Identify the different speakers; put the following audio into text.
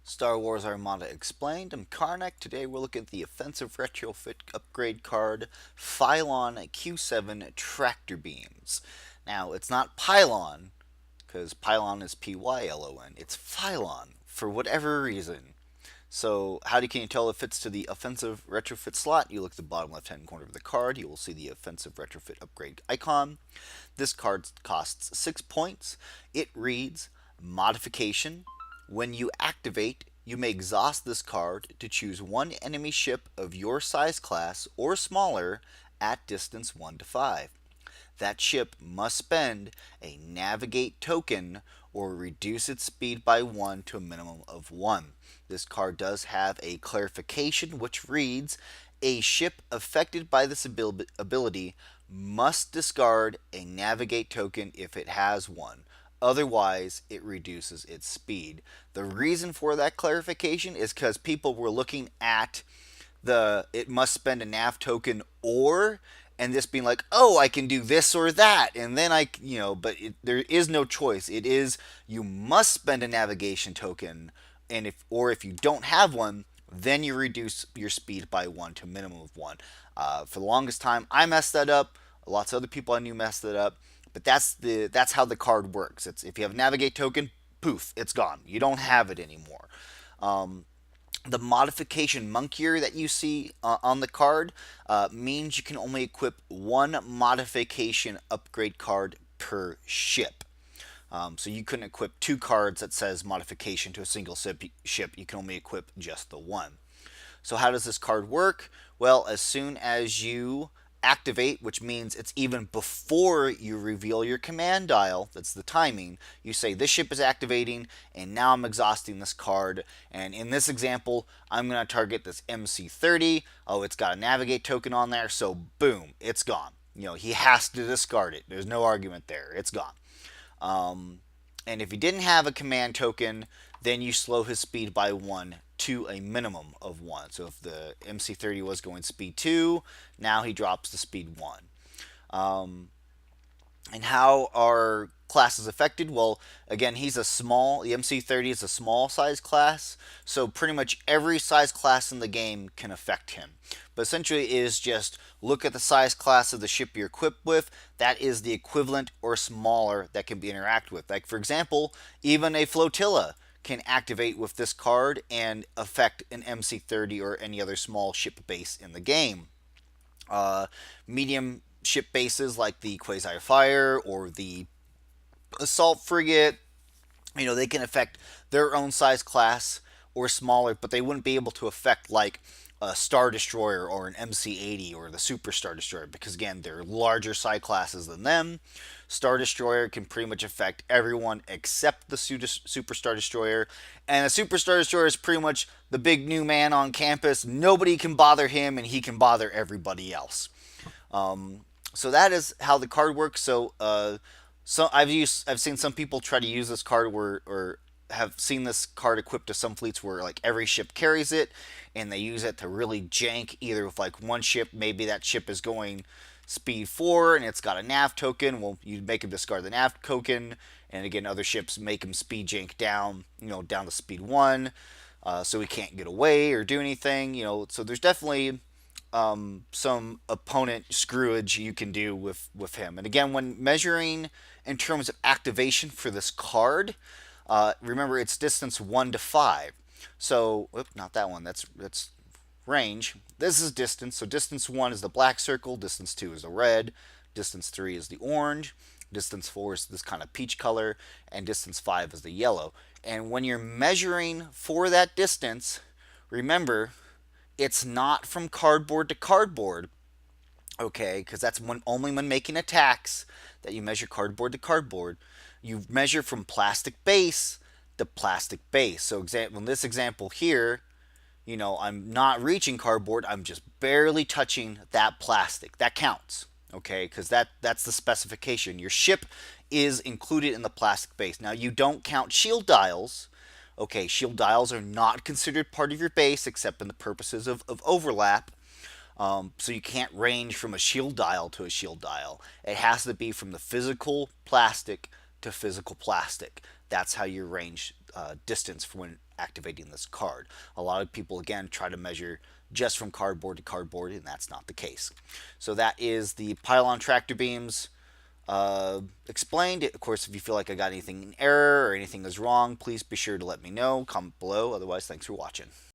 Speaker 1: Star Wars Armada Explained. I'm Karnak. Today we're looking at the offensive retrofit upgrade card, Phylon Q7 Tractor Beams. Now, it's not Pylon, because Pylon is Pylon. It's Phylon, for whatever reason. So, can you tell it fits to the offensive retrofit slot? You look at the bottom left hand corner of the card, you will see the offensive retrofit upgrade icon. This card costs 6 points. It reads Modification. When you activate, you may exhaust this card to choose one enemy ship of your size class or smaller at distance 1 to 5. That ship must spend a navigate token or reduce its speed by 1 to a minimum of 1. This card does have a clarification which reads, a ship affected by this ability must discard a navigate token if it has one. Otherwise, it reduces its speed. The reason for that clarification is because people were looking at it must spend a nav token or, and this being like, oh, I can do this or that, and then but there is no choice. It is, you must spend a navigation token, and if you don't have one, then you reduce your speed by 1 to a minimum of 1. For the longest time, I messed that up. Lots of other people I knew messed it up, but that's how the card works. It's, if you have a navigate token, poof, it's gone. You don't have it anymore. The modification monkier that you see on the card means you can only equip one modification upgrade card per ship. So you couldn't equip two cards that says modification to a single ship. You can only equip just the one. So how does this card work? Well, as soon as you activate, which means it's even before you reveal your command dial, that's the timing, you say this ship is activating and now I'm exhausting this card, and in this example I'm going to target this MC30. Oh, it's got a navigate token on there, so boom, it's gone. He has to discard it. There's no argument there. It's gone. And if he didn't have a command token, then you slow his speed by 1 to a minimum of 1. So if the MC30 was going speed 2, now he drops to speed 1. And how are classes affected? Well, again, the MC30 is a small size class, so pretty much every size class in the game can affect him. But essentially it is just look at the size class of the ship you're equipped with. That is the equivalent or smaller that can be interacted with. Like, for example, even a flotilla can activate with this card and affect an MC30 or any other small ship base in the game. Medium ship bases like the Quasi Fire or the Assault Frigate, they can affect their own size class or smaller, but they wouldn't be able to affect like a Star Destroyer or an MC80 or the Super Star Destroyer, because again, they're larger size classes than them. Star Destroyer can pretty much affect everyone except the Super Star Destroyer, and the Super Star Destroyer is pretty much the big new man on campus. Nobody can bother him, and he can bother everybody else. So that is how the card works. So I've seen some people try to use this card or have seen this card equipped to some fleets where like every ship carries it, and they use it to really jank either with like one ship. Maybe that ship is going speed 4 and it's got a nav token. Well, you make him discard the nav token, and again, other ships make him speed jank down, down to speed 1, so he can't get away or do anything. So there's definitely some opponent screwage you can do with him. And again, when measuring in terms of activation for this card, remember it's distance 1 to 5. So, not that one. That's range. This is distance. So distance 1 is the black circle. Distance 2 is the red. Distance 3 is the orange. Distance 4 is this kind of peach color, and distance 5 is the yellow. And when you're measuring for that distance, remember, it's not from cardboard to cardboard, okay? Because that's only when making attacks that you measure cardboard to cardboard. You measure from plastic base to plastic base. So in this example here, I'm not reaching cardboard. I'm just barely touching that plastic. That counts, okay? Because that's the specification. Your ship is included in the plastic base. Now, you don't count shield dials. Okay, shield dials are not considered part of your base except in the purposes of overlap. So you can't range from a shield dial to a shield dial. It has to be from the physical plastic to physical plastic. That's how you range distance for when activating this card. A lot of people, again, try to measure just from cardboard to cardboard, and that's not the case. So that is the pylon tractor beams explained. Of course, if you feel like I got anything in error or anything is wrong, please be sure to let me know. Comment below. Otherwise, thanks for watching.